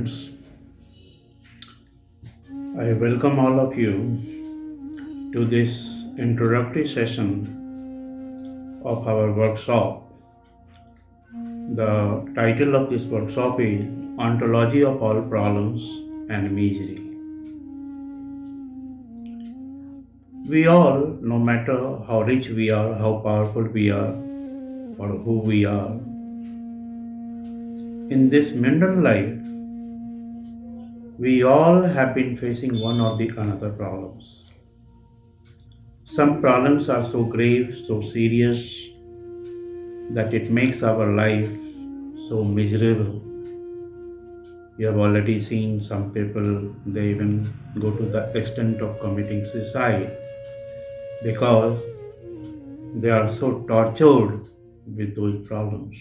students. I welcome all of you to this introductory session of our workshop. The title of this workshop is Ontology of All Problems and Misery. We all, no matter how rich we are, how powerful we are, or who we are, in this mundane life, we all have been facing one or the another problems. Some problems are so grave, so serious, that it makes our life so miserable. You have already seen some people, they even go to the extent of committing suicide because they are so tortured with those problems.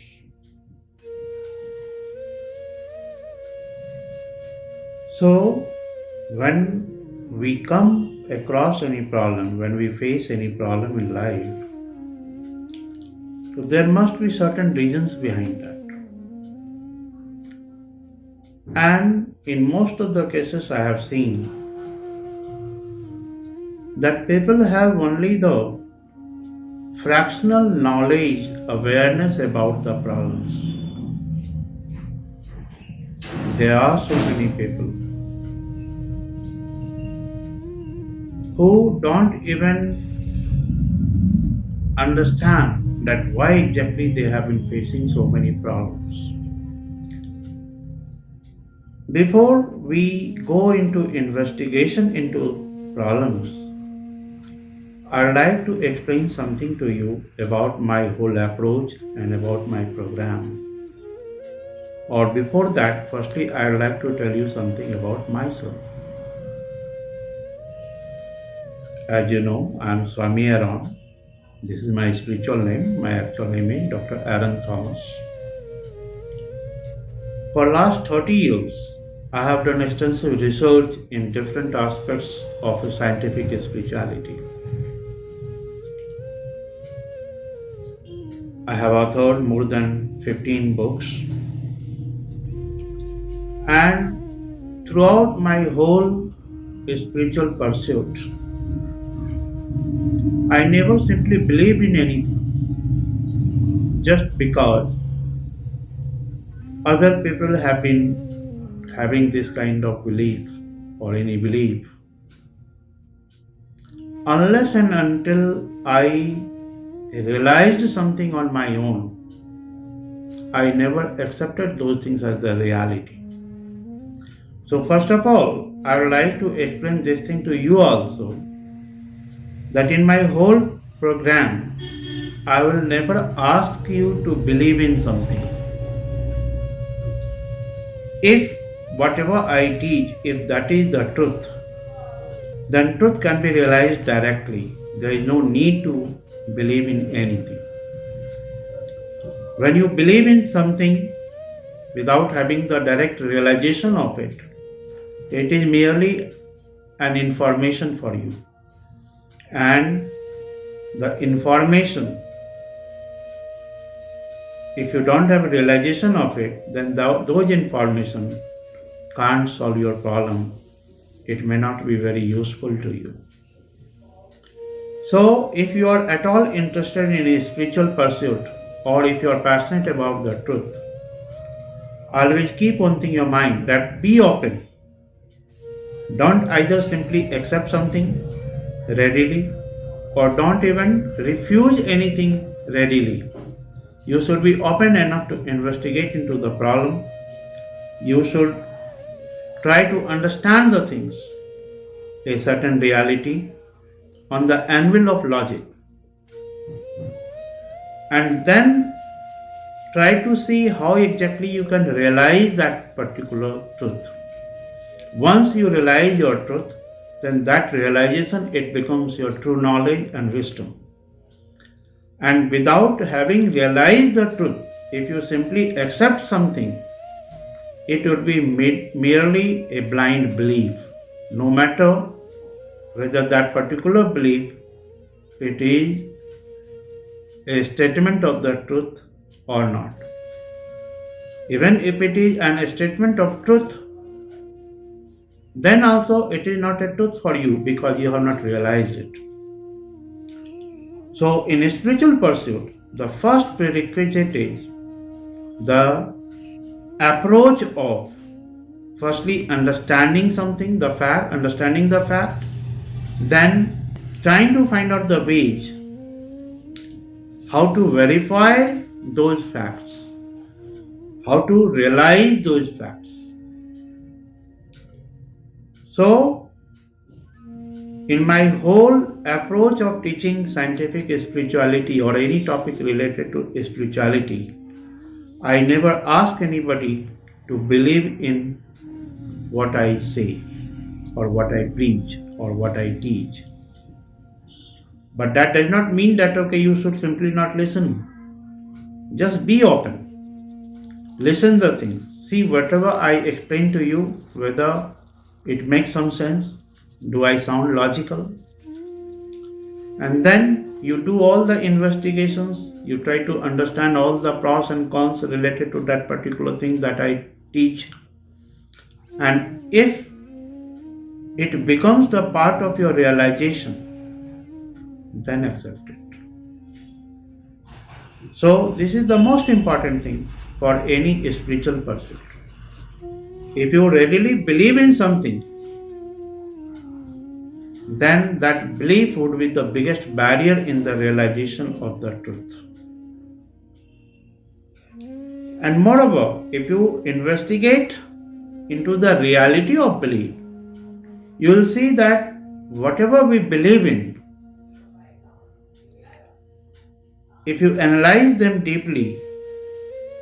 So, when we come across any problem, when we face any problem in life, so there must be certain reasons behind that. And in most of the cases I have seen that people have only the fractional knowledge, awareness about the problems. There are so many people who don't even understand that why exactly they have been facing so many problems. Before we go into investigation into problems, I'd like to explain something to you about my whole approach and about my program. Or before that, firstly, I'd like to tell you something about myself. As you know, I'm Swami Aaron. This is my spiritual name. My actual name is Dr. Aaron Thomas. For last 30 years, I have done extensive research in different aspects of scientific spirituality. I have authored more than 15 books, and throughout my whole spiritual pursuit, I never simply believed in anything just because other people have been having this kind of belief or any belief. Unless and until I realized something on my own, I never accepted those things as the reality. So first of all, I would like to explain this thing to you also, that in my whole program, I will never ask you to believe in something. If whatever I teach, if that is the truth, then truth can be realized directly. There is no need to believe in anything. When you believe in something without having the direct realization of it, it is merely an information for you. And the information, if you don't have a realization of it, then those information can't solve your problem. It may not be very useful to you. So, if you are at all interested in a spiritual pursuit, or if you are passionate about the truth, always keep one thing in your mind, that be open. Don't either simply accept something readily, or don't even refuse anything readily. You should be open enough to investigate into the problem. You should try to understand the things, a certain reality, on the anvil of logic. And then try to see how exactly you can realize that particular truth. Once you realize your truth, then that realization, it becomes your true knowledge and wisdom. And without having realized the truth, if you simply accept something, it would be merely a blind belief, no matter whether that particular belief, it is a statement of the truth or not. Even if it is a statement of truth, then also it is not a truth for you because you have not realized it. So, in a spiritual pursuit, the first prerequisite is the approach of firstly understanding something, understanding the fact, then trying to find out the ways how to verify those facts, how to realize those facts. So, in my whole approach of teaching scientific spirituality or any topic related to spirituality, I never ask anybody to believe in what I say or what I preach or what I teach. But that does not mean that you should simply not listen. Just be open. Listen the things. See whatever I explain to you, whether it makes some sense. Do I sound logical? And then you do all the investigations. You try to understand all the pros and cons related to that particular thing that I teach. And if it becomes the part of your realization, then accept it. So this is the most important thing for any spiritual pursuit. If you really believe in something, then that belief would be the biggest barrier in the realization of the truth. And moreover, if you investigate into the reality of belief, you will see that whatever we believe in, if you analyze them deeply,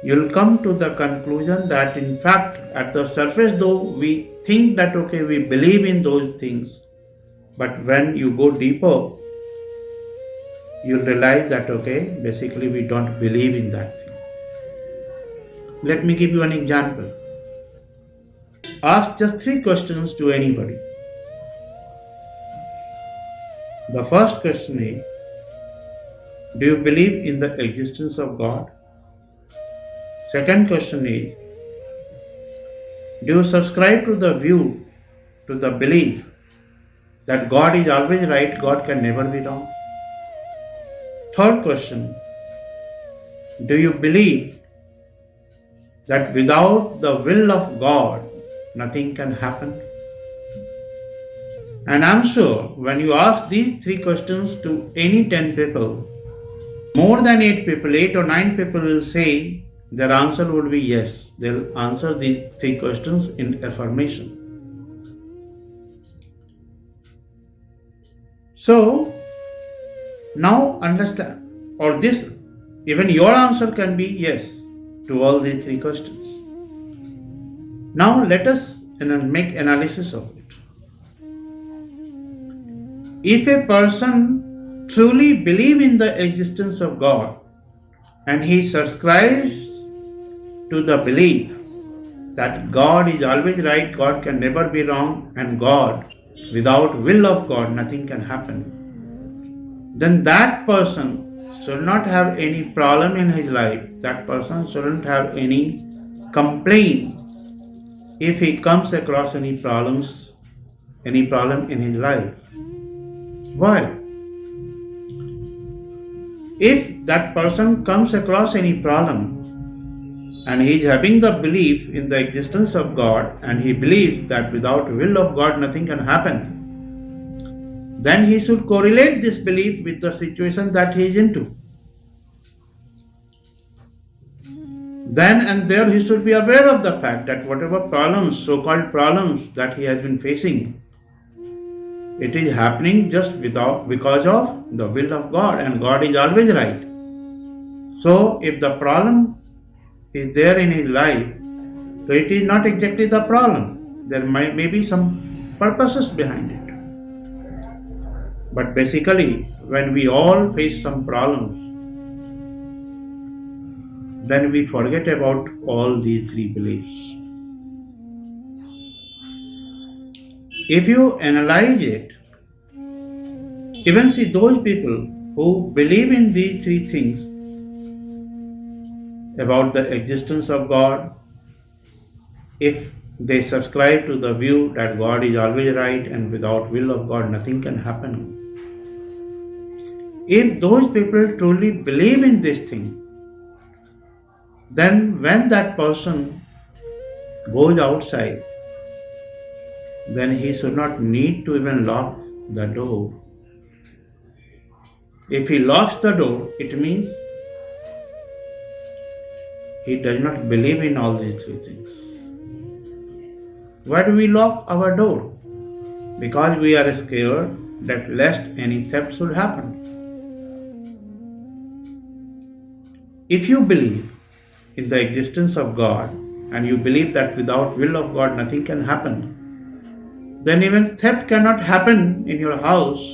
you will come to the conclusion that in fact at the surface though we think that we believe in those things, but when you go deeper, you'll realize that basically we don't believe in that thing. Let me give you an example. Ask just 3 questions to anybody. The first question is, do you believe in the existence of God? Second question is, do you subscribe to the view, to the belief that God is always right, God can never be wrong? Third question, do you believe that without the will of God, nothing can happen? And I'm sure when you ask these 3 questions to any 10 people, more than 8 people, 8 or 9 people will say their answer would be yes. They'll answer these 3 questions in affirmation. So, now understand, or this, even your answer can be yes to all these 3 questions. Now let us make analysis of it. If a person truly believes in the existence of God and he subscribes to the belief that God is always right, God can never be wrong, and God, without will of God, nothing can happen, then that person should not have any problem in his life. That person shouldn't have any complaint if he comes across any problem in his life. Why? If that person comes across any problem and he is having the belief in the existence of God and he believes that without will of God nothing can happen, then he should correlate this belief with the situation that he is into. Then and there he should be aware of the fact that whatever problems, so-called problems that he has been facing, it is happening just because of the will of God, and God is always right. So if the problem is there in his life, so it is not exactly the problem. There may be some purposes behind it. But basically, when we all face some problems, then we forget about all these 3 beliefs. If you analyze it, even see those people who believe in these 3 things about the existence of God, if They subscribe to the view that God is always right and without will of God nothing can happen. If those people truly believe in this thing, then when that person goes outside, then he should not need to even lock the door. If he locks the door, it means he does not believe in all these three things. Why do we lock our door? Because we are scared that lest any theft should happen. If you believe in the existence of God and you believe that without will of God nothing can happen, then even theft cannot happen in your house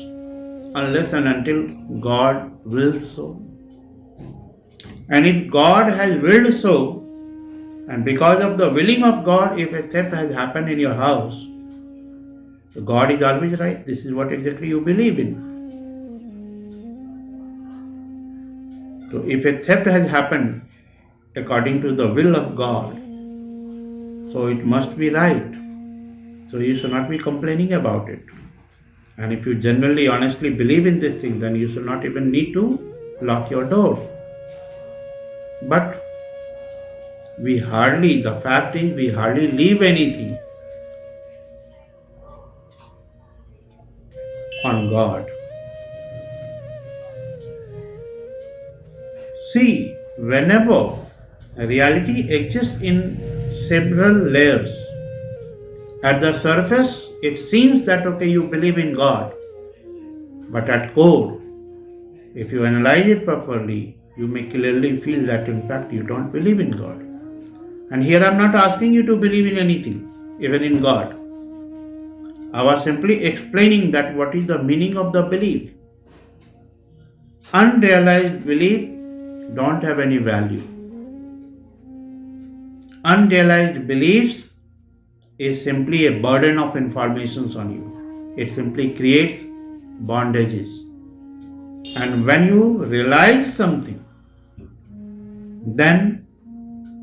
unless and until God wills so. And if God has willed so, and because of the willing of God, if a theft has happened in your house, so God is always right. This is what exactly you believe in. So if a theft has happened according to the will of God, so it must be right. So you should not be complaining about it. And if you genuinely, honestly believe in this thing, then you should not even need to lock your door. But the fact is we hardly leave anything on God. See, whenever reality exists in several layers, at the surface it seems that okay, you believe in God, but at core, if you analyze it properly, you may clearly feel that in fact you don't believe in God. And here I am not asking you to believe in anything, even in God. I was simply explaining that what is the meaning of the belief. Unrealized belief don't have any value. Unrealized beliefs is simply a burden of information on you. It simply creates bondages. And when you realize something, then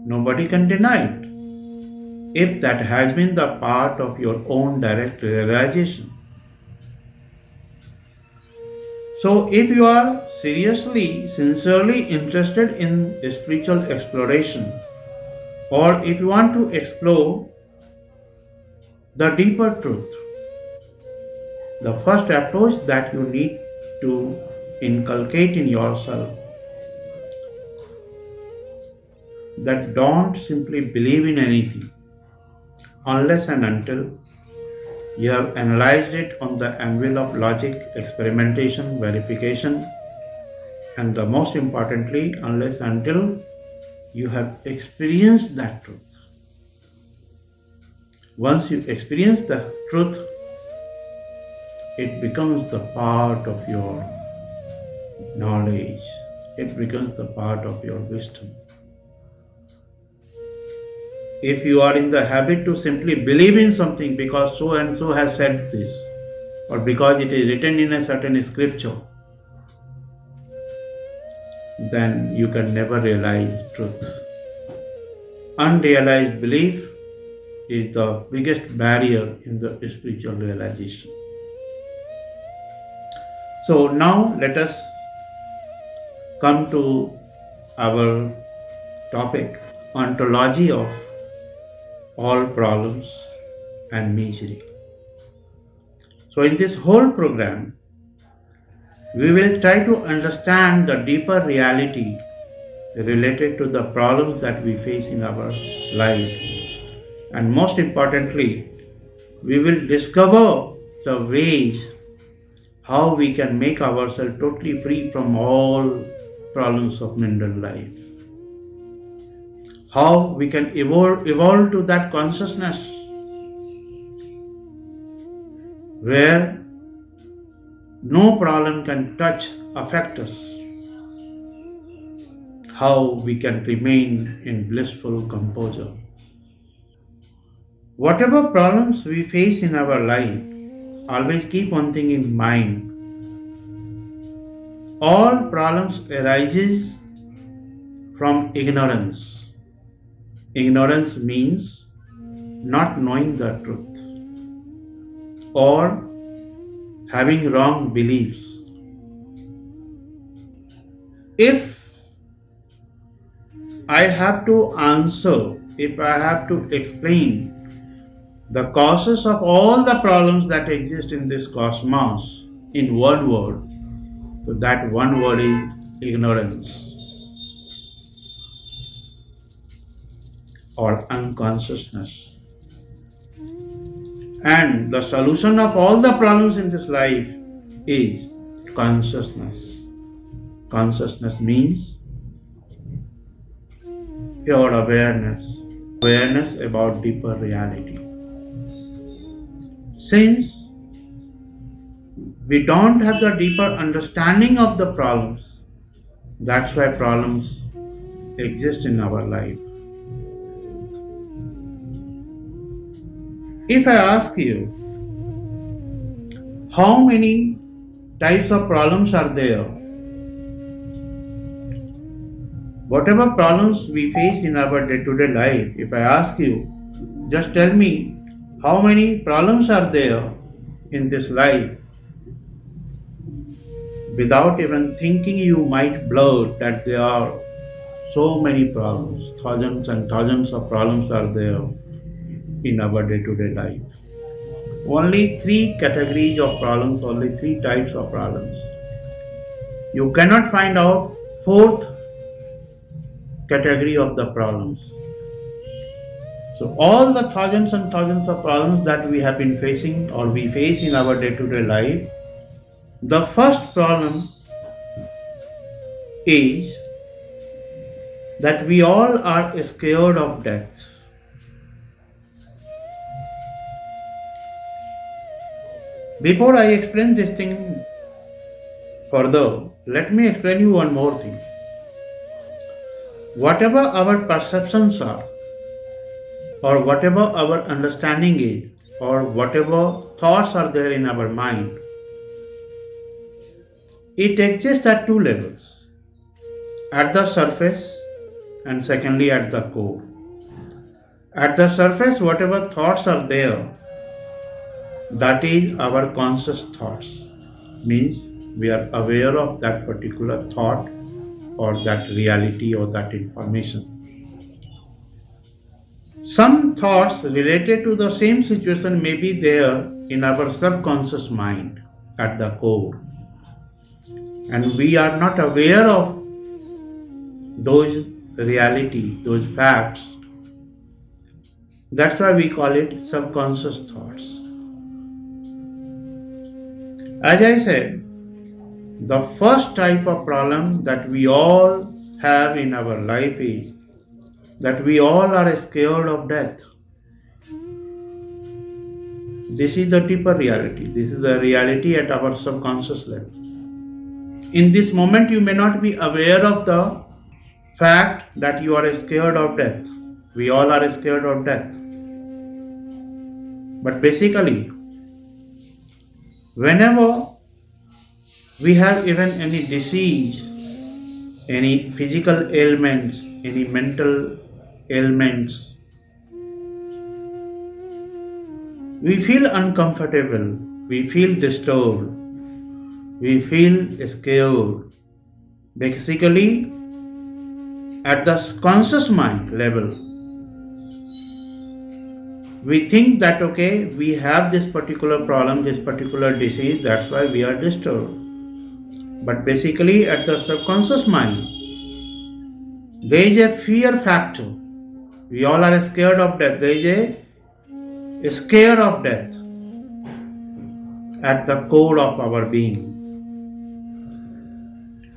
nobody can deny it, if that has been the part of your own direct realization. So if you are seriously, sincerely interested in spiritual exploration, or if you want to explore the deeper truth, the first approach that you need to inculcate in yourself, that don't simply believe in anything unless and until you have analyzed it on the anvil of logic, experimentation, verification, and the most importantly, unless until you have experienced that truth. Once you experience the truth, it becomes the part of your knowledge. It becomes the part of your wisdom. If you are in the habit to simply believe in something because so and so has said this, or because it is written in a certain scripture, then you can never realize truth. Unrealized belief is the biggest barrier in the spiritual realization. So now let us come to our topic, ontology of all problems and misery. So in this whole program, we will try to understand the deeper reality related to the problems that we face in our life. And most importantly, we will discover the ways how we can make ourselves totally free from all problems of mineral life. How we can evolve to that consciousness where no problem can affect us. How we can remain in blissful composure. Whatever problems we face in our life, always keep one thing in mind. All problems arises from ignorance. Ignorance means not knowing the truth or having wrong beliefs. If I have to answer, if I have to explain the causes of all the problems that exist in this cosmos in one word, so that one word is ignorance or unconsciousness. And the solution of all the problems in this life is consciousness. Consciousness means pure awareness about deeper reality. Since we don't have the deeper understanding of the problems, that's why problems exist in our life. If I ask you, how many types of problems are there? Whatever problems we face in our day-to-day life, if I ask you, just tell me how many problems are there in this life. Without even thinking, you might blurt that there are so many problems, thousands and thousands of problems are there in our day-to-day life. Only three categories of problems, only three types of problems. You cannot find out fourth category of the problems. So all the thousands and thousands of problems that we have been facing or we face in our day-to-day life, the first problem is that we all are scared of death. Before I explain this thing further, let me explain you one more thing. Whatever our perceptions are, or whatever our understanding is, or whatever thoughts are there in our mind, it exists at two levels, at the surface and secondly at the core. At the surface, whatever thoughts are there, that is our conscious thoughts, means we are aware of that particular thought or that reality or that information. Some thoughts related to the same situation may be there in our subconscious mind at the core, and we are not aware of those reality, those facts. That's why we call it subconscious thoughts. As I said, the first type of problem that we all have in our life is that we all are scared of death. This is the deeper reality. This is the reality at our subconscious level. In this moment, you may not be aware of the fact that you are scared of death. We all are scared of death. But basically, whenever we have even any disease, any physical ailments, any mental ailments, we feel uncomfortable, we feel disturbed, we feel scared. Basically, at the conscious mind level, we think that okay, we have this particular problem, this particular disease, that's why we are disturbed. But basically, at the subconscious mind, there is a fear factor. We all are scared of death. There is a scare of death at the core of our being.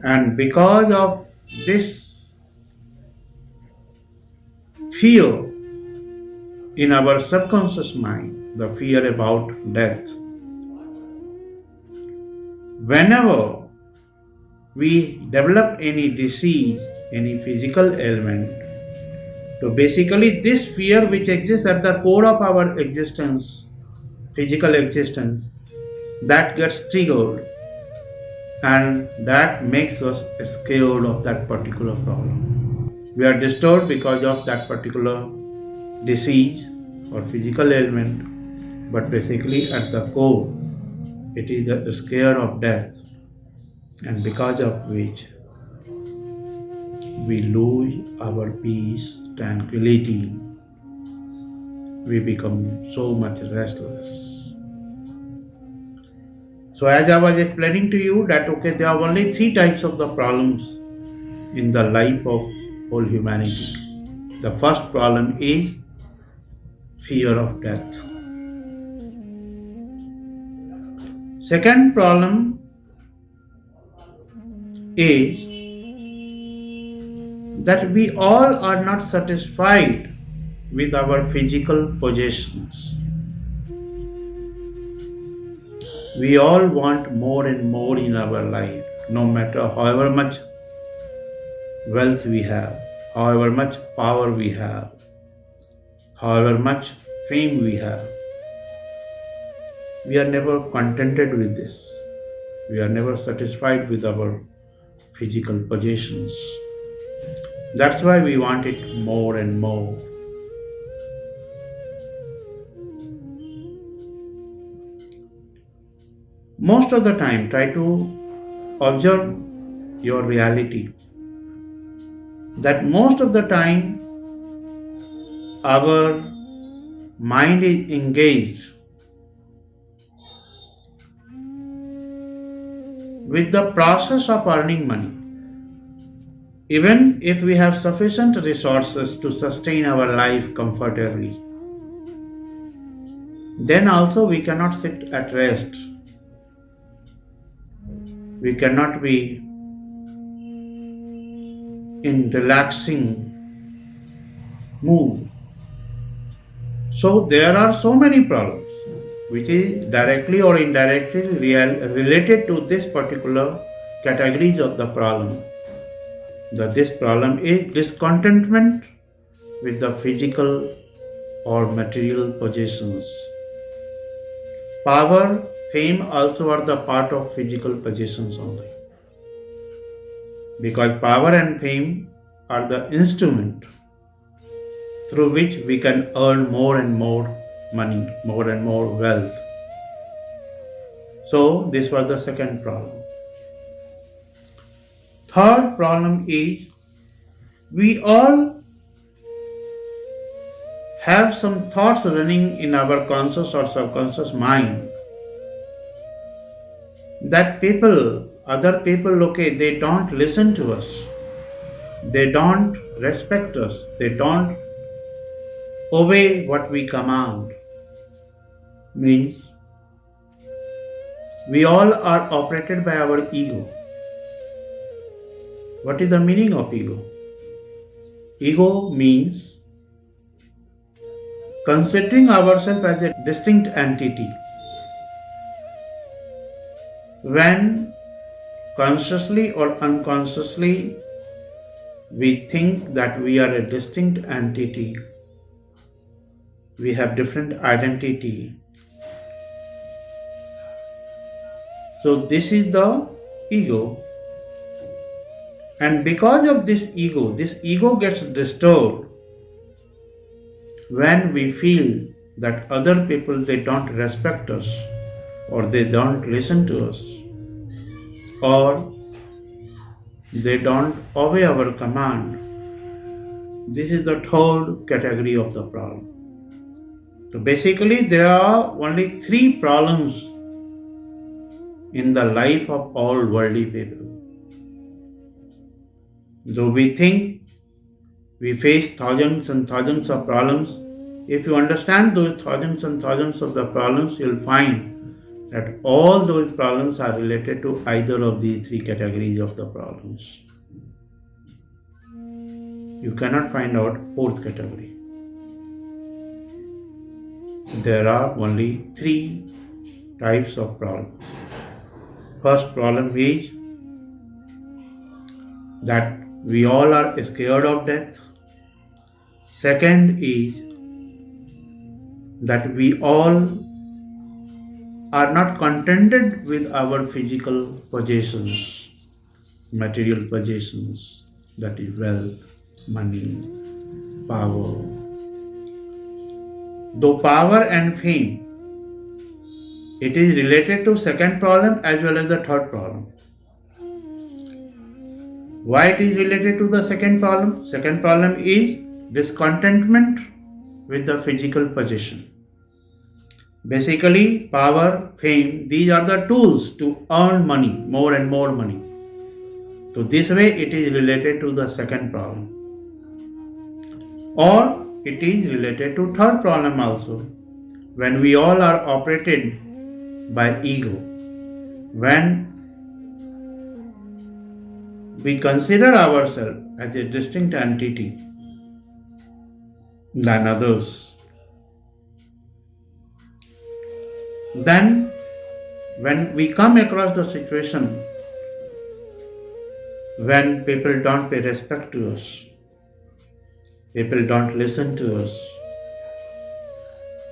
And because of this fear in our subconscious mind, the fear about death, whenever we develop any disease, any physical ailment, so basically this fear which exists at the core of our existence, physical existence, that gets triggered and that makes us scared of that particular problem. We are disturbed because of that particular disease or physical ailment, but basically at the core, it is the scare of death, and because of which we lose our peace, tranquility, we become so much restless. So as I was explaining to you that there are only three types of the problems in the life of whole humanity. The first problem is fear of death. Second problem is that we all are not satisfied with our physical possessions. We all want more and more in our life, no matter however much wealth we have, however much power we have, however much fame we have. We are never contented with this. We are never satisfied with our physical possessions. That's why we want it more and more. Most of the time, try to observe your reality. That most of the time, our mind is engaged with the process of earning money. Even if we have sufficient resources to sustain our life comfortably, then also we cannot sit at rest. We cannot be in relaxing mood. So there are so many problems which is directly or indirectly related to this particular categories of the problem. This problem is discontentment with the physical or material possessions. Power, fame also are the part of physical possessions only. Because power and fame are the instrument through which we can earn more and more money, more and more wealth. So this was the second problem. Third problem is we all have some thoughts running in our conscious or subconscious mind that other people, they don't listen to us, they don't respect us, they don't obey what we command. Means we all are operated by our ego. What is the meaning of ego? Ego means considering ourselves as a distinct entity. When consciously or unconsciously we think that we are a distinct entity, we have different identity. So this is the ego. And because of this ego gets disturbed when we feel that other people, they don't respect us, or they don't listen to us, or they don't obey our command. This is the third category of the problem. So basically there are only three problems in the life of all worldly people. Though we think we face thousands and thousands of problems, if you understand those thousands and thousands of the problems, you'll find that all those problems are related to either of these three categories of the problems. You cannot find out fourth category. There are only three types of problems. First problem is that we all are scared of death. Second is that we all are not contented with our physical possessions, material possessions, that is wealth, money, power. though power and fame, it is related to second problem as well as the third problem. Why it is related to the second problem? Second problem is discontentment with the physical position. Basically, power, fame, these are the tools to earn money, more and more money. So this way it is related to the second problem. Or it is related to third problem also. When we all are operated by ego, when we consider ourselves as a distinct entity than others, then when we come across the situation when people don't pay respect to us, people don't listen to us,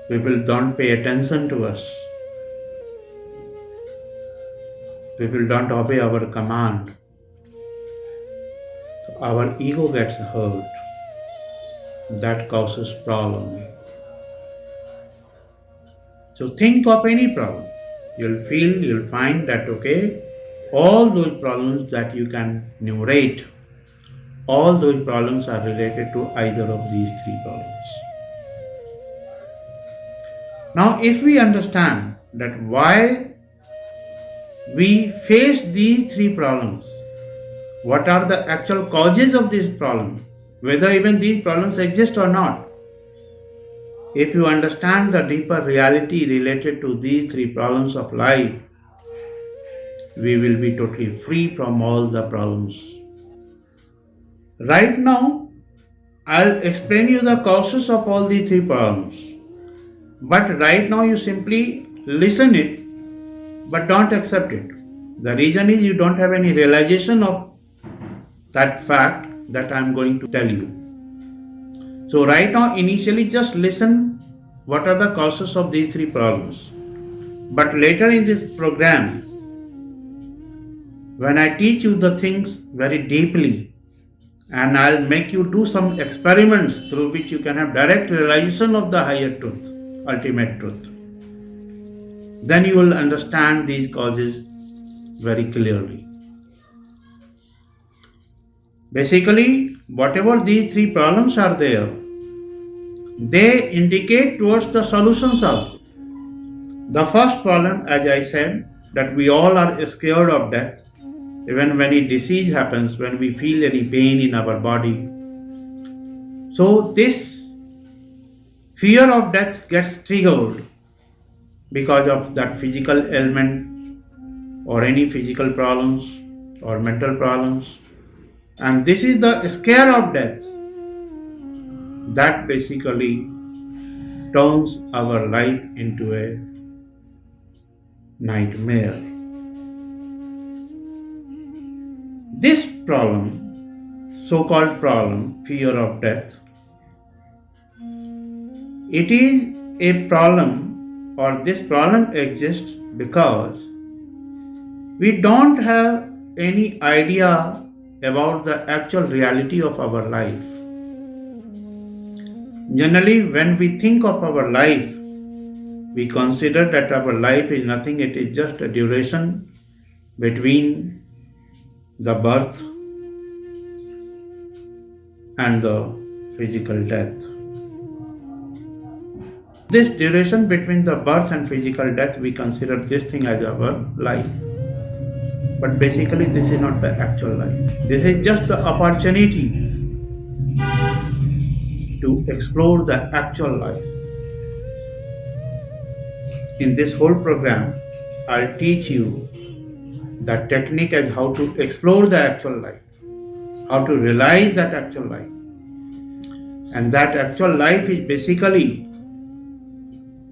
people don't pay attention to us, people don't obey our command, so our ego gets hurt. That causes problem. So think of any problem. You'll find that all those problems that you can enumerate, all those problems are related to either of these three problems. Now, if we understand that why we face these three problems, what are the actual causes of these problems, whether even these problems exist or not, if you understand the deeper reality related to these three problems of life, we will be totally free from all the problems. Right now, I'll explain you the causes of all these three problems. But right now you simply listen it, but don't accept it. The reason is you don't have any realization of that fact that I'm going to tell you. So right now, initially just listen what are the causes of these three problems. But later in this program, when I teach you the things very deeply, and I'll make you do some experiments through which you can have direct realization of the higher truth, ultimate truth, then you will understand these causes very clearly. Basically, whatever these three problems are there, they indicate towards the solutions also. The first problem, as I said, that we all are scared of death. Even when a disease happens, when we feel any pain in our body. So this fear of death gets triggered because of that physical ailment or any physical problems or mental problems. And this is the scare of death that basically turns our life into a nightmare. This problem, so-called problem, fear of death, it is a problem, or this problem exists because we don't have any idea about the actual reality of our life. Generally, when we think of our life, we consider that our life is nothing, it is just a duration between the birth and the physical death. This duration between the birth and physical death, we consider this thing as our life. But basically, this is not the actual life. This is just the opportunity to explore the actual life. In this whole program, I'll teach you the technique as how to explore the actual life, how to realize that actual life. And that actual life is basically,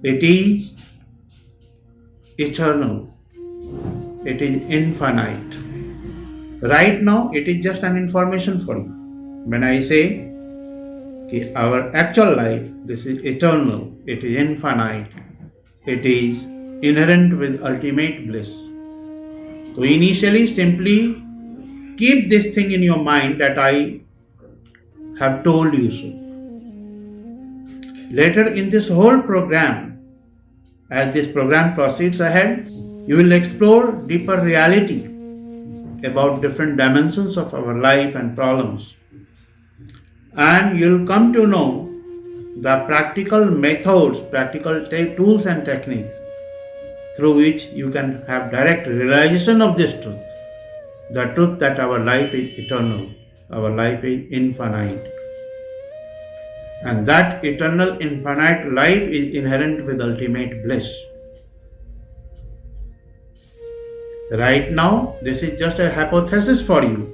it is eternal. It is infinite. Right now, it is just an information for you. When I say our actual life, this is eternal, it is infinite, it is inherent with ultimate bliss. So initially, simply keep this thing in your mind that I have told you so. Later in this whole program, as this program proceeds ahead, you will explore deeper reality about different dimensions of our life and problems. And you'll come to know the practical methods, practical tools and techniques through which you can have direct realization of this truth. The truth that our life is eternal, our life is infinite. And that eternal infinite life is inherent with ultimate bliss. Right now, this is just a hypothesis for you.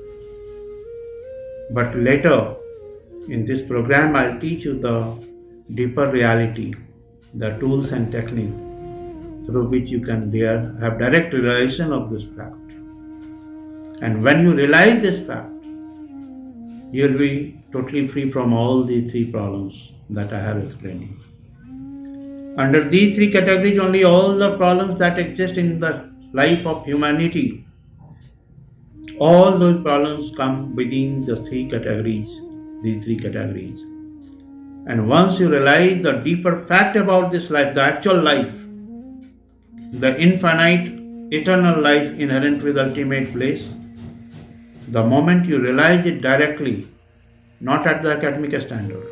But later, in this program, I'll teach you the deeper reality, the tools and techniques through which you can have direct realization of this fact. And when you realize this fact, you'll be totally free from all these three problems that I have explained. Under these three categories, only all the problems that exist in the life of humanity, all those problems come within the three categories, these three categories. And once you realize the deeper fact about this life, the actual life, the infinite, eternal life inherent with ultimate bliss, the moment you realize it directly, not at the academic standard,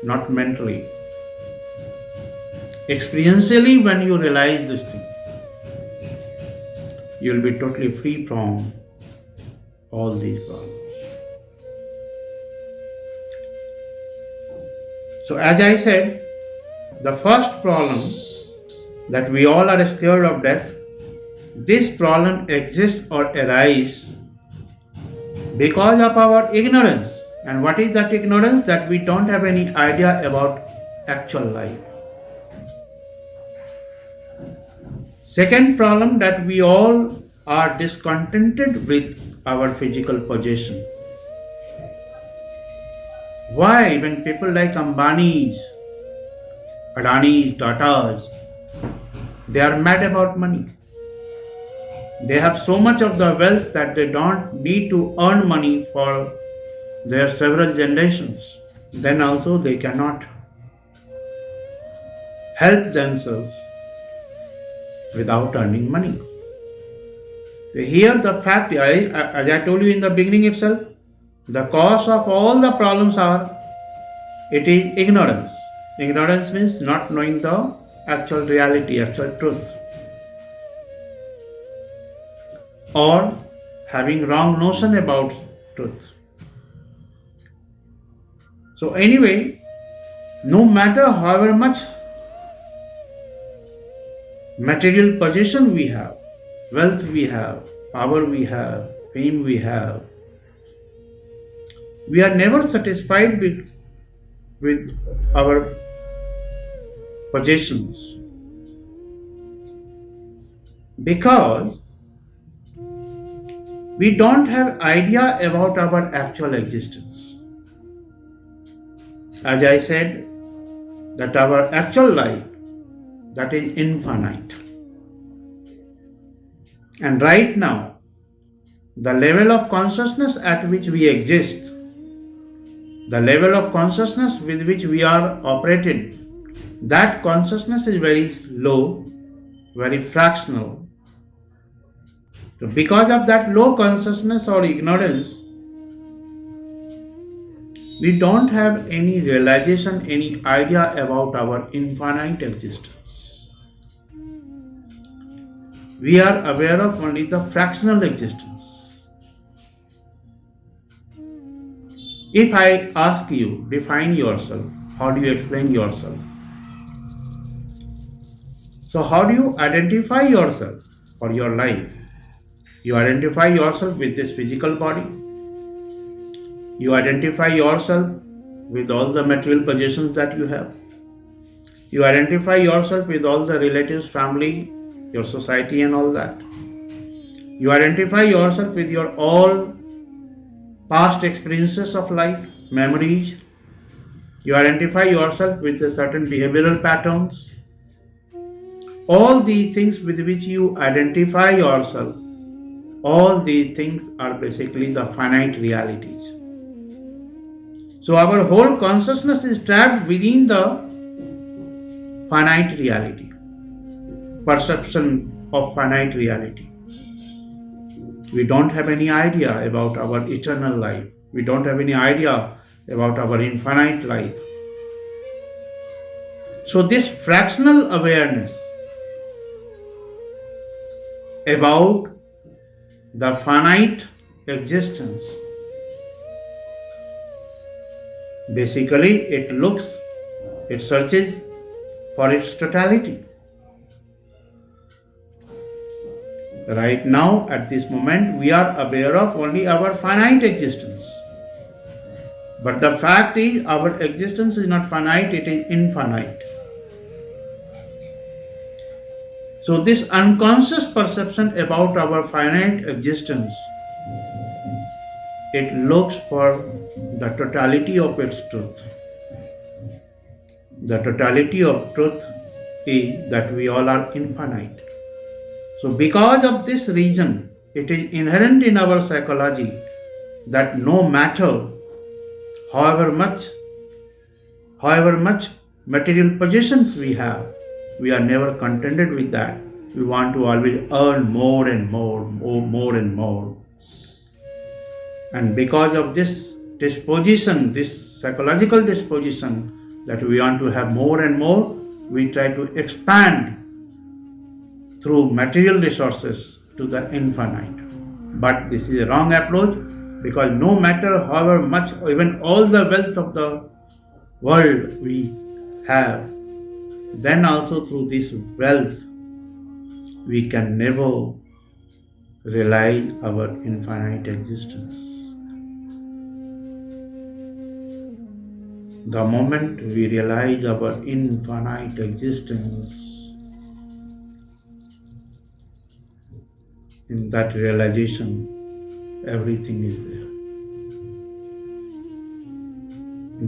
not mentally, experientially, when you realize this thing, you will be totally free from all these problems. So as I said, the first problem, that we all are scared of death, this problem exists or arises because of our ignorance. And what is that ignorance? That we don't have any idea about actual life. Second problem, that we all are discontented with our physical possession. Why, when people like Ambani's, Adani's, Tata's, they are mad about money. They have so much of the wealth that they don't need to earn money for their several generations. Then also they cannot help themselves without earning money. So here the fact, as I told you in the beginning itself, the cause of all the problems it is ignorance. Ignorance means not knowing the actual reality, actual truth, or having wrong notion about truth. So anyway, no matter however much material possession we have, wealth we have, power we have, fame we have, we are never satisfied with our possessions, because we don't have idea about our actual existence. As I said, that our actual life, that is infinite. And right now, the level of consciousness at which we exist, the level of consciousness with which we are operated, that consciousness is very low, very fractional. So because of that low consciousness or ignorance, we don't have any realization, any idea about our infinite existence. We are aware of only the fractional existence. If I ask you, define yourself, how do you explain yourself? So how do you identify yourself or your life? You identify yourself with this physical body. You identify yourself with all the material possessions that you have. You identify yourself with all the relatives, family, your society and all that. You identify yourself with your all past experiences of life, memories. You identify yourself with a certain behavioral patterns. All these things with which you identify yourself, all these things are basically the finite realities. So our whole consciousness is trapped within the finite reality, perception of finite reality. We don't have any idea about our eternal life. We don't have any idea about our infinite life. So this fractional awareness about the finite existence, basically it searches for its totality. Right now, at this moment, we are aware of only our finite existence. But the fact is, our existence is not finite, it is infinite. So this unconscious perception about our finite existence, it looks for the totality of its truth. The totality of truth is that we all are infinite. So because of this reason, it is inherent in our psychology that no matter however much material possessions we have, we are never contented with that. We want to always earn more and more and more. And because of this disposition, this psychological disposition that we want to have more and more, we try to expand through material resources to the infinite. But this is a wrong approach, because no matter however much, even all the wealth of the world we have, then also through this wealth we can never realize our infinite existence. The moment we realize our infinite existence, in that realization, everything is there.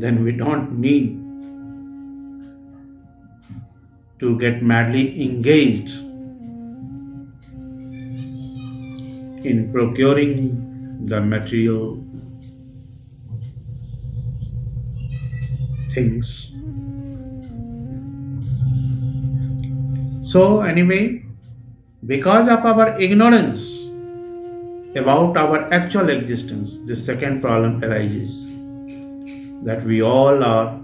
Then we don't need to get madly engaged in procuring the material things. So anyway, because of our ignorance about our actual existence, this second problem arises, that we all are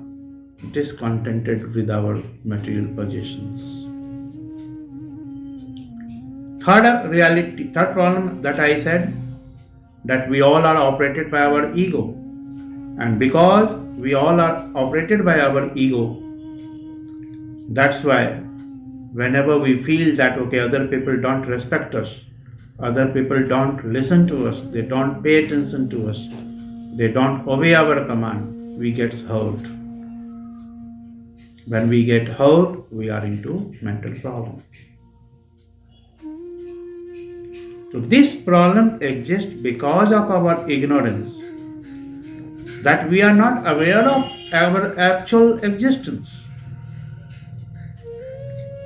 discontented with our material possessions. Third problem that I said, that we all are operated by our ego. And because we all are operated by our ego, that's why whenever we feel that, okay, other people don't respect us, other people don't listen to us, they don't pay attention to us, they don't obey our command, we get hurt. When we get hurt, we are into mental problem. So this problem exists because of our ignorance, that we are not aware of our actual existence.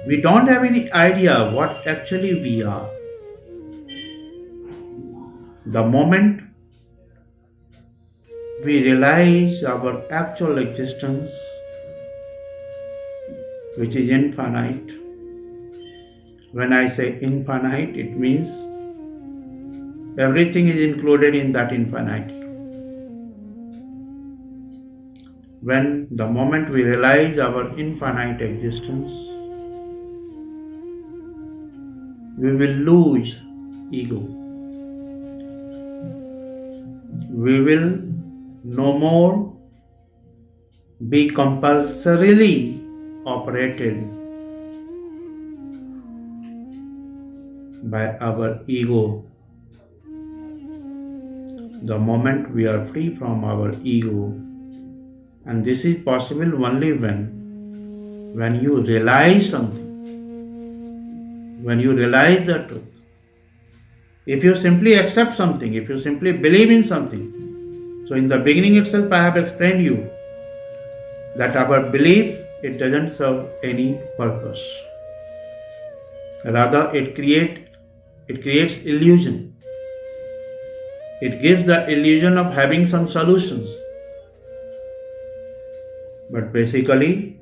We don't have any idea what actually we are. The moment we realize our actual existence, which is infinite, when I say infinite, it means everything is included in that infinite. When the moment we realize our infinite existence, we will lose ego. We will no more be compulsorily operated by our ego. The moment we are free from our ego, and this is possible only when you realize something, when you realize the truth. If you simply accept something, if you simply believe in something, so in the beginning itself I have explained you that our belief, it doesn't serve any purpose. Rather, it creates illusion. It gives the illusion of having some solutions. But basically,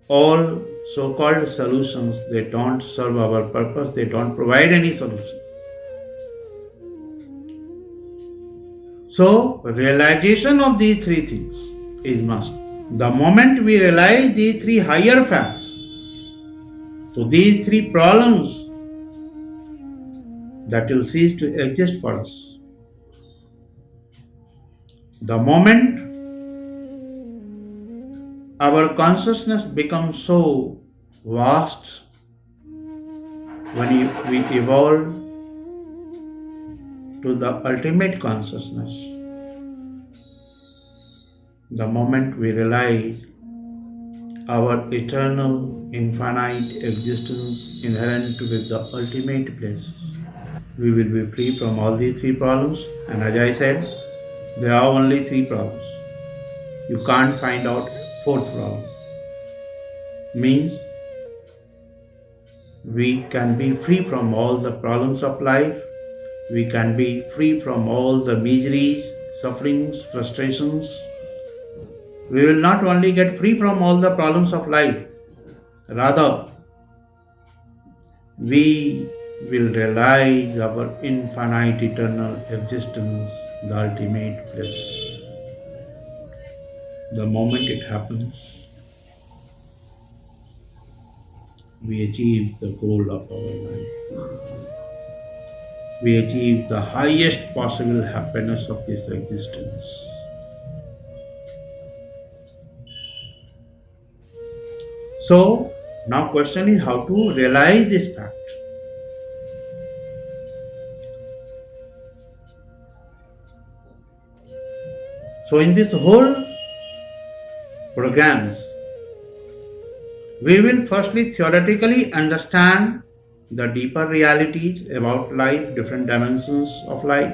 all so-called solutions, they don't serve our purpose, they don't provide any solution. So, realization of these three things is must. The moment we realize these three higher facts, so these three problems, that will cease to exist for us. The moment our consciousness becomes so vast, when we evolve to the ultimate consciousness, the moment we realize our eternal, infinite existence inherent with the ultimate bliss, we will be free from all these three problems. And as I said, there are only three problems. You can't find out fourth problem. Means we can be free from all the problems of life. We can be free from all the miseries, sufferings, frustrations. We will not only get free from all the problems of life, rather we will realize our infinite eternal existence, the ultimate bliss. The moment it happens, we achieve the goal of our life. We achieve the highest possible happiness of this existence. So, now question is how to realize this fact. So in this whole programs, we will firstly theoretically understand the deeper realities about life, different dimensions of life.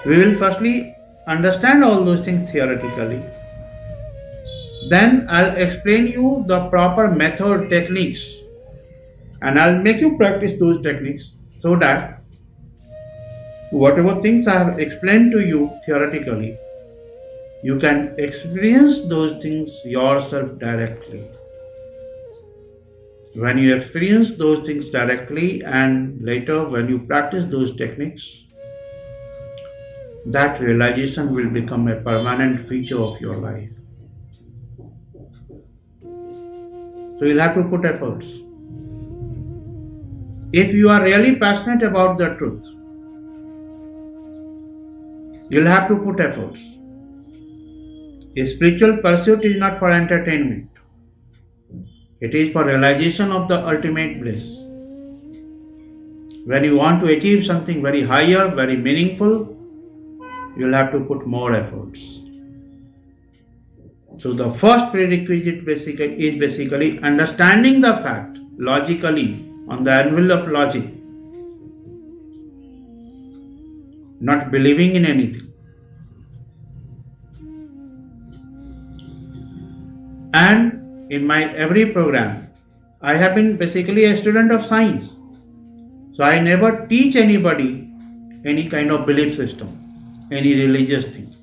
We will firstly understand all those things theoretically. Then I'll explain you the proper method, techniques, and I'll make you practice those techniques so that whatever things I have explained to you theoretically, you can experience those things yourself directly. When you experience those things directly and later when you practice those techniques, that realization will become a permanent feature of your life. So you'll have to put efforts. If you are really passionate about the truth, you'll have to put efforts. A spiritual pursuit is not for entertainment. It is for realization of the ultimate bliss. When you want to achieve something very higher, very meaningful, you'll have to put more efforts. So the first prerequisite is basically understanding the fact logically on the anvil of logic, not believing in anything. And in my every program, I have been basically a student of science. So I never teach anybody any kind of belief system, any religious thing.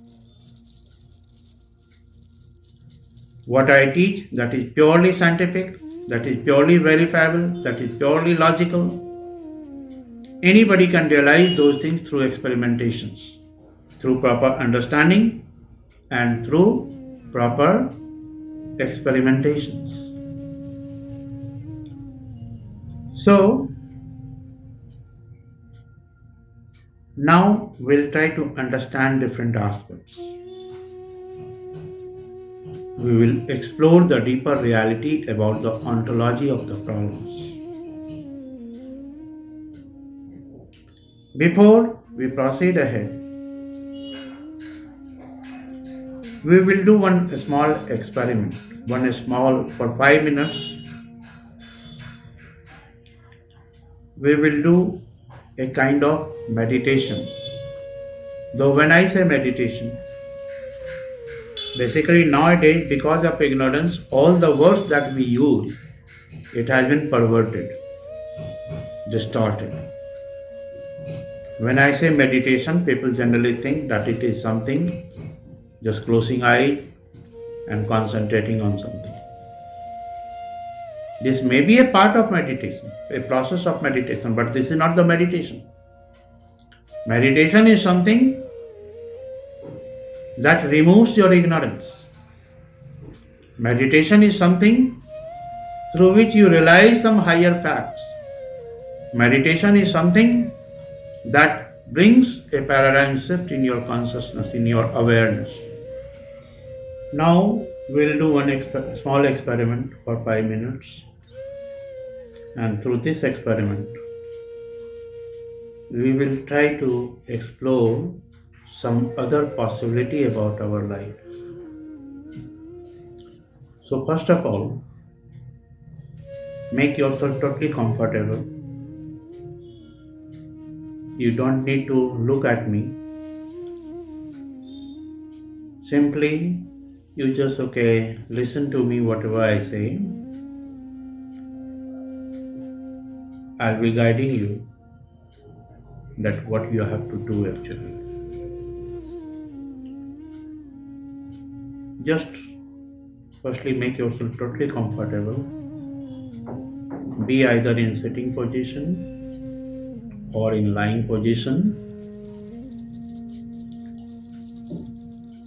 What I teach, that is purely scientific, that is purely verifiable, that is purely logical. Anybody can realize those things through experimentations, through proper understanding and through proper experimentations. So, now we'll try to understand different aspects. We will explore the deeper reality about the ontology of the problems. Before we proceed ahead, we will do one small experiment, for 5 minutes. We will do a kind of meditation. Though when I say meditation, basically nowadays, because of ignorance, all the words that we use, it has been perverted, distorted. When I say meditation, people generally think that it is something just closing eyes and concentrating on something. This may be a part of meditation, a process of meditation, but this is not the meditation. Meditation is something that removes your ignorance. Meditation is something through which you realize some higher facts. Meditation is something that brings a paradigm shift in your consciousness, in your awareness. Now we'll do one small experiment for 5 minutes. And through this experiment, we will try to explore some other possibility about our life. So first of all, make yourself totally comfortable. You don't need to look at me. Simply, you just listen to me whatever I say. I'll be guiding you that what you have to do actually. Just firstly make yourself totally comfortable. Be either in sitting position or in lying position,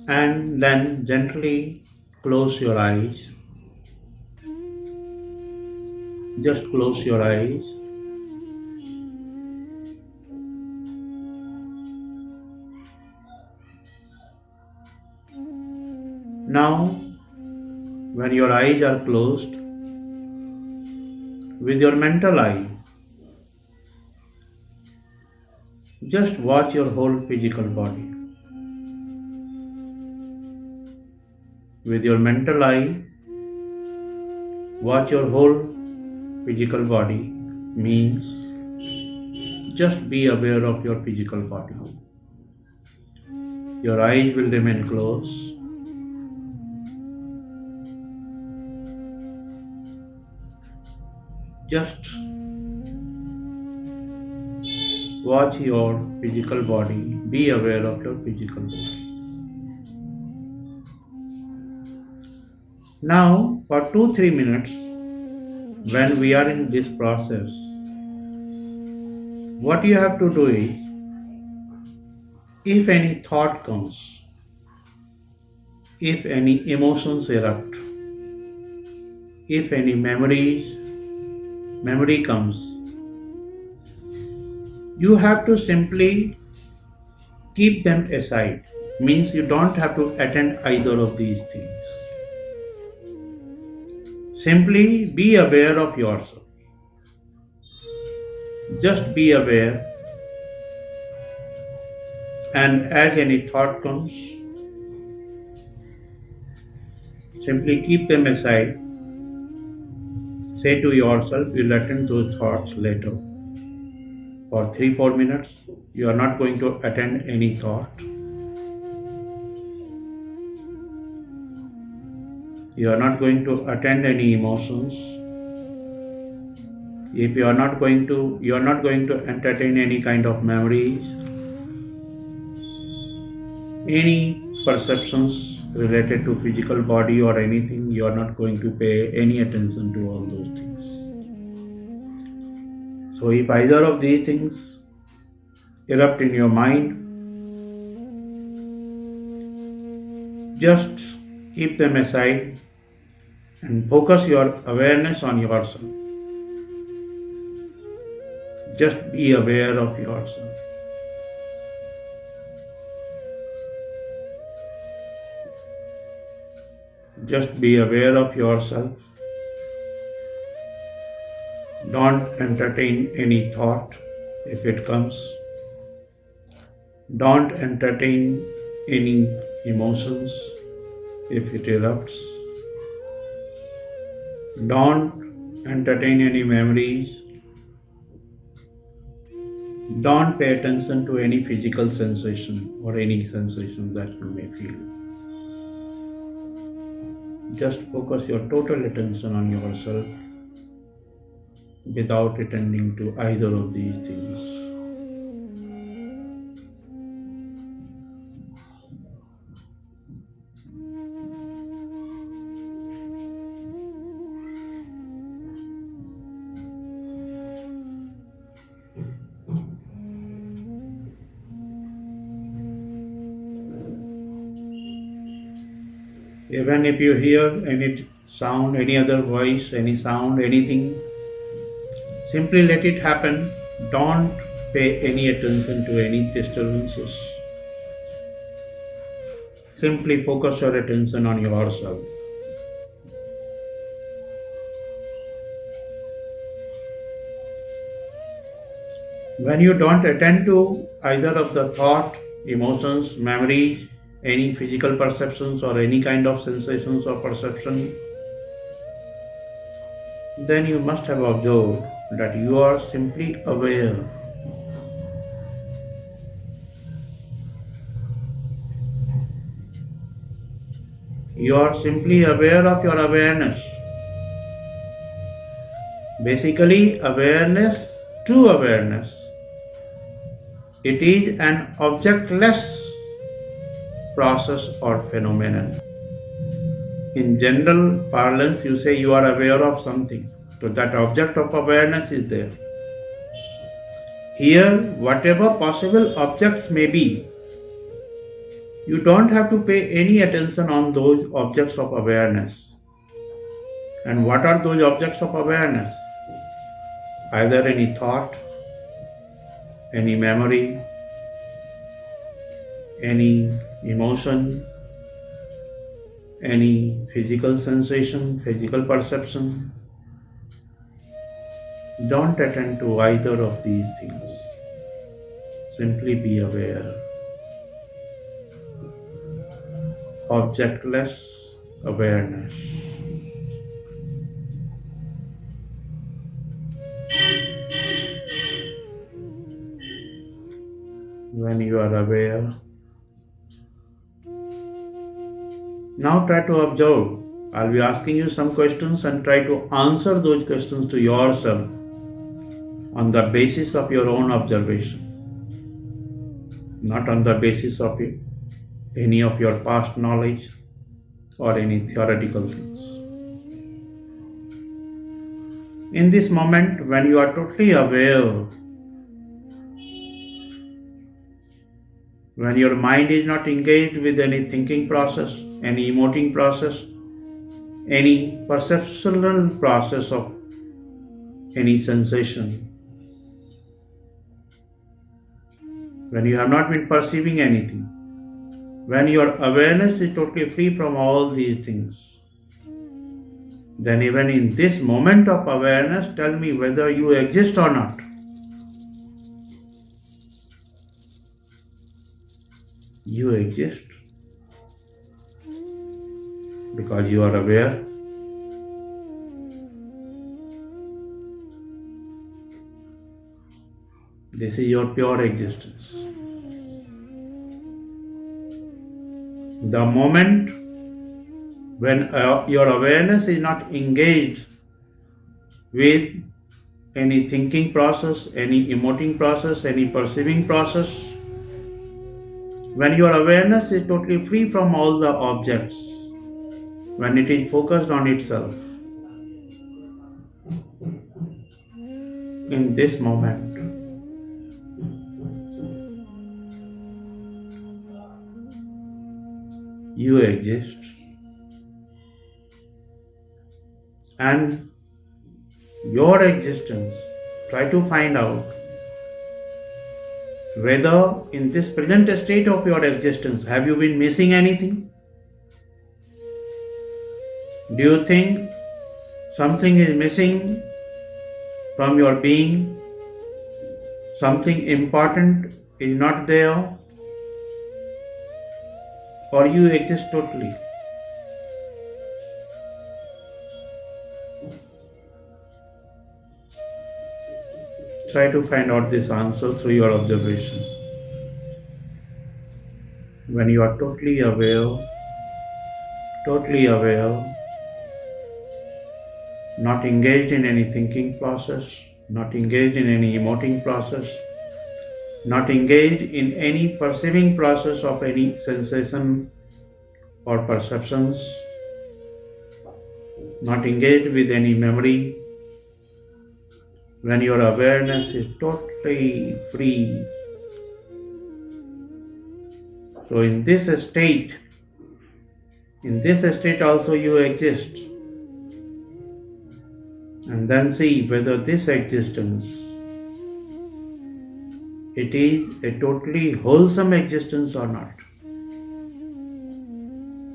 and then gently close your eyes. Just close your eyes. Now, when your eyes are closed, with your mental eye, just watch your whole physical body. With your mental eye, watch your whole physical body, means just be aware of your physical body. Your eyes will remain closed. Just watch your physical body, be aware of your physical body. Now, for 2-3 minutes, when we are in this process, what you have to do is, if any thought comes, if any emotions erupt, if any memory comes, you have to simply keep them aside. Means you don't have to attend either of these things. Simply be aware of yourself. Just be aware, and as any thought comes, simply keep them aside. Say to yourself, you'll attend those thoughts later. For 3-4 minutes, you are not going to attend any thought. You are not going to attend any emotions. If you are not going to entertain any kind of memories, any perceptions related to physical body or anything, you are not going to pay any attention to all those things. So if either of these things erupt in your mind, just keep them aside and focus your awareness on yourself. Just be aware of yourself. Just be aware of yourself. Don't entertain any thought if it comes. Don't entertain any emotions if it erupts. Don't entertain any memories. Don't pay attention to any physical sensation or any sensation that you may feel. Just focus your total attention on yourself without attending to either of these things. Even if you hear any sound, any other voice, any sound, anything, simply let it happen. Don't pay any attention to any disturbances. Simply focus your attention on yourself. When you don't attend to either of the thought, emotions, memory, any physical perceptions or any kind of sensations or perception, then you must have observed that you are simply aware. You are simply aware of your awareness. Basically, awareness, true awareness. It is an objectless process or phenomenon. In general parlance, you say you are aware of something. So that object of awareness is there. Here, whatever possible objects may be, you don't have to pay any attention on those objects of awareness. And what are those objects of awareness? Either any thought, any memory, any emotion, any physical sensation, physical perception. Don't attend to either of these things. Simply be aware. Objectless awareness. When you are aware, now try to observe. I'll be asking you some questions and try to answer those questions to yourself on the basis of your own observation, not on the basis of any of your past knowledge or any theoretical things. In this moment, when you are totally aware, when your mind is not engaged with any thinking process, any emoting process, any perceptual process of any sensation, when you have not been perceiving anything, when your awareness is totally free from all these things, then even in this moment of awareness, tell me whether you exist or not. You exist because you are aware. This is your pure existence. The moment when your awareness is not engaged with any thinking process, any emoting process, any perceiving process, when your awareness is totally free from all the objects, when it is focused on itself, in this moment, you exist, and your existence, try to find out whether in this present state of your existence, have you been missing anything? Do you think something is missing from your being? Something important is not there? Or you exist totally? Try to find out this answer through your observation. When you are totally aware, not engaged in any thinking process, not engaged in any emoting process, not engaged in any perceiving process of any sensation or perceptions, not engaged with any memory, when your awareness is totally free. So in this state, In this state also you exist. And then see whether this existence, it is a totally wholesome existence or not.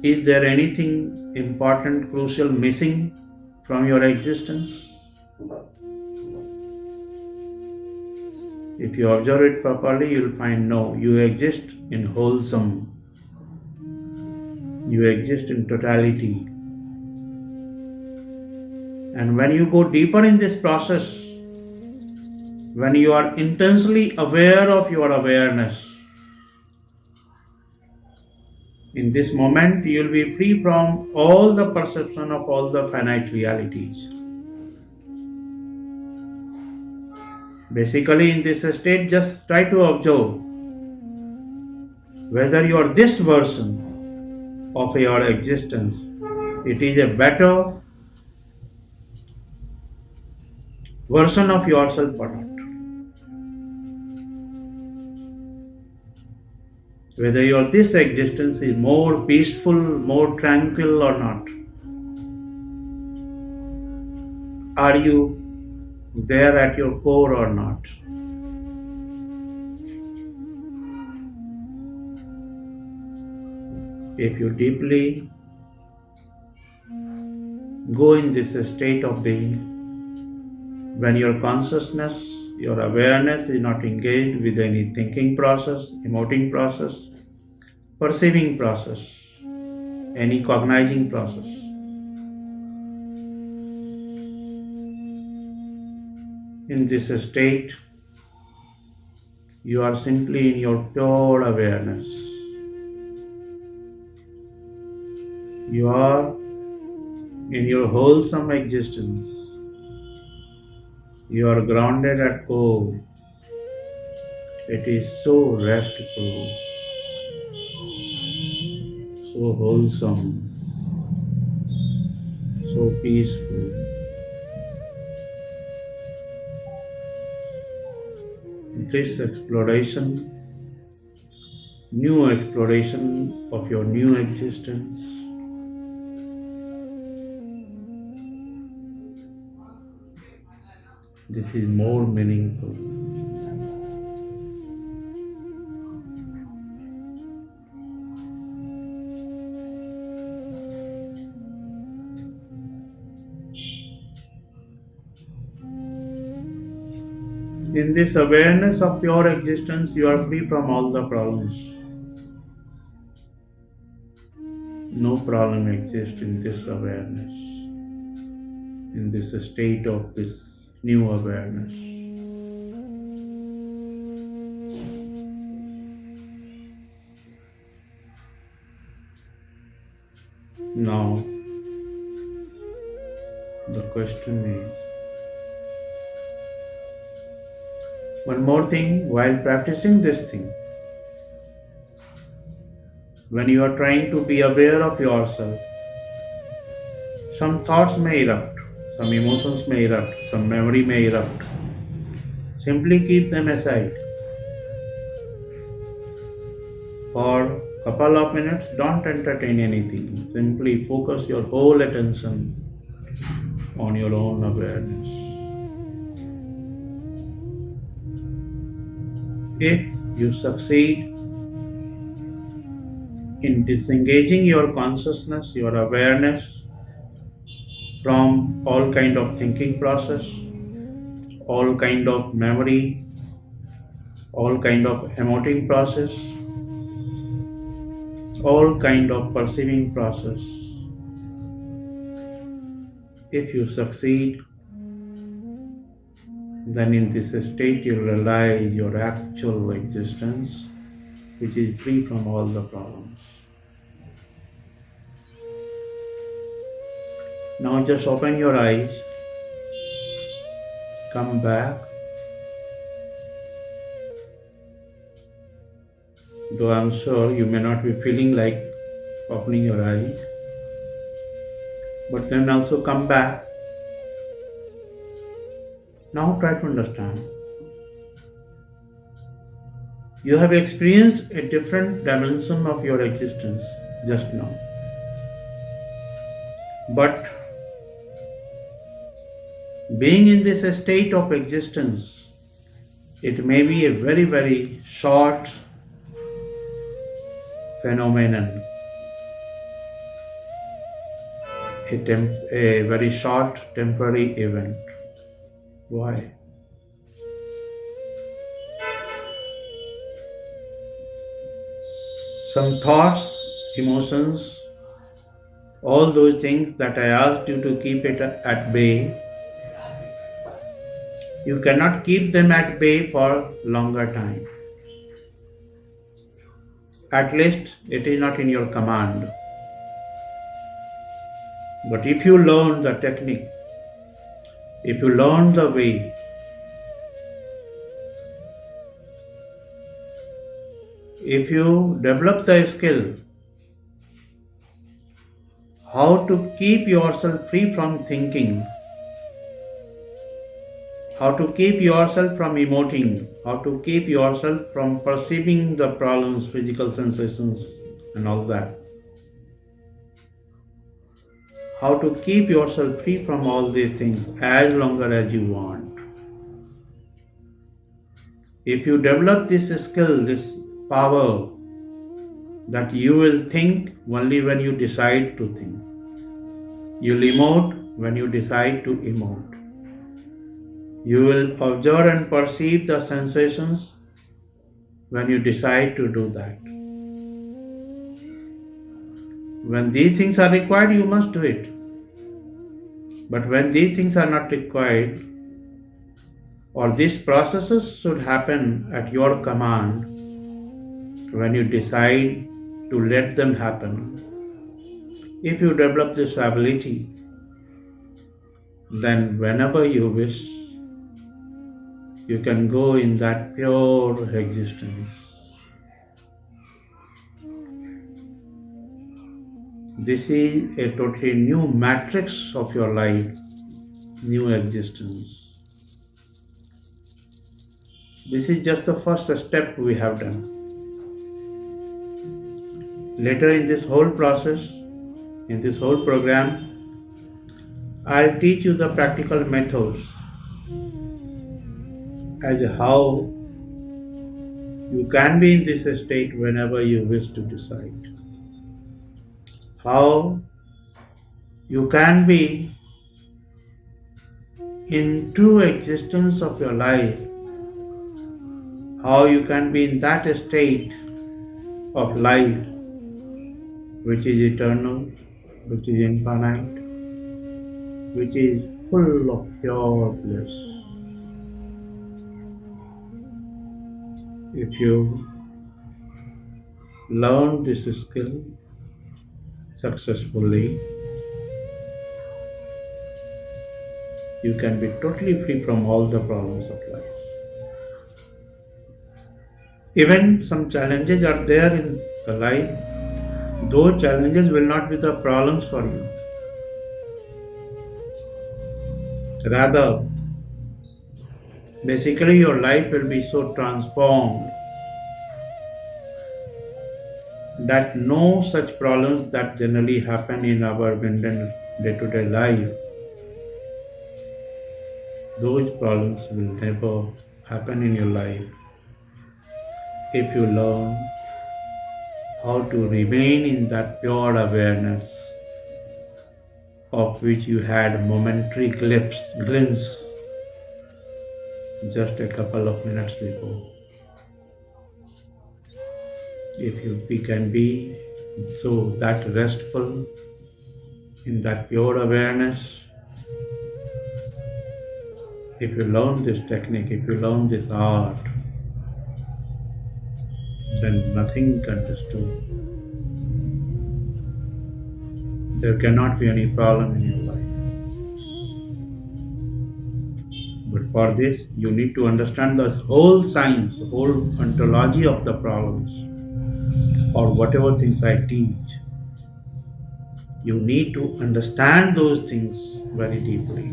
Is there anything important, crucial missing from your existence? If you observe it properly, you will find no, you exist in wholesome. You exist in totality. And when you go deeper in this process, when you are intensely aware of your awareness, in this moment you will be free from all the perception of all the finite realities. Basically, in this state, just try to observe whether you are this version of your existence, it is a better version of yourself or not. Whether your this existence is more peaceful, more tranquil or not. Are you there at your core or not? If you deeply go in this state of being, when your consciousness, your awareness is not engaged with any thinking process, emoting process, perceiving process, any cognizing process. In this state, you are simply in your pure awareness. You are in your wholesome existence. You are grounded at core. It is so restful, so wholesome, so peaceful. This exploration, new exploration of your new existence, this is more meaningful. In this awareness of pure existence, you are free from all the problems. No problem exists in this awareness, in this state of this new awareness. Now, the question is, one more thing, while practicing this thing, when you are trying to be aware of yourself, some thoughts may erupt, some emotions may erupt, some memory may erupt. Simply keep them aside. For a couple of minutes, don't entertain anything. Simply focus your whole attention on your own awareness. If you succeed in disengaging your consciousness, your awareness from all kind of thinking process, all kind of memory, all kind of emoting process, all kind of perceiving process, if you succeed, then in this state you realize your actual existence, which is free from all the problems. Now just open your eyes, come back. Though I'm sure you may not be feeling like opening your eyes, but then also come back. Now try to understand. You have experienced a different dimension of your existence just now. But being in this state of existence, it may be a very, very short phenomenon, a very short temporary event. Why? Some thoughts, emotions, all those things that I asked you to keep it at bay, you cannot keep them at bay for longer time. At least it is not in your command. But if you learn the technique, if you learn the way, if you develop the skill how to keep yourself free from thinking, how to keep yourself from emoting, how to keep yourself from perceiving the problems, physical sensations, and all that. How to keep yourself free from all these things as longer as you want. If you develop this skill, this power, that you will think only when you decide to think. You'll emote when you decide to emote. You will observe and perceive the sensations when you decide to do that. When these things are required, you must do it. But when these things are not required, or these processes should happen at your command, when you decide to let them happen, if you develop this ability, then whenever you wish, you can go in that pure existence. This is a totally new matrix of your life, new existence. This is just the first step we have done. Later in this whole process, in this whole program, I'll teach you the practical methods as how you can be in this state whenever you wish to decide. How you can be in true existence of your life. How you can be in that state of life which is eternal, which is infinite, which is full of pure bliss. If you learn this skill successfully, you can be totally free from all the problems of life. Even some challenges are there in the life, those challenges will not be the problems for you. Rather, basically your life will be so transformed that no such problems that generally happen in our mundane day-to-day life, those problems will never happen in your life if you learn how to remain in that pure awareness of which you had momentary glimpse just a couple of minutes before. If we can be so that restful in that pure awareness, if you learn this technique, if you learn this art, then nothing can disturb. There cannot be any problem in your life. But for this, you need to understand the whole science, the whole ontology of the problems, or whatever things I teach. You need to understand those things very deeply.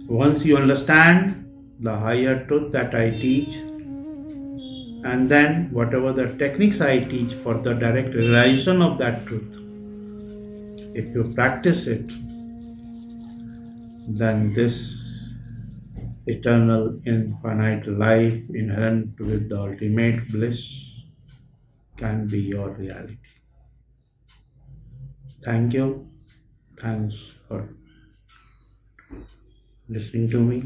Once you understand the higher truth that I teach, and then whatever the techniques I teach for the direct realization of that truth, If you practice it, then this eternal, infinite life inherent with the ultimate bliss can be your reality. Thank you. Thanks for listening to me.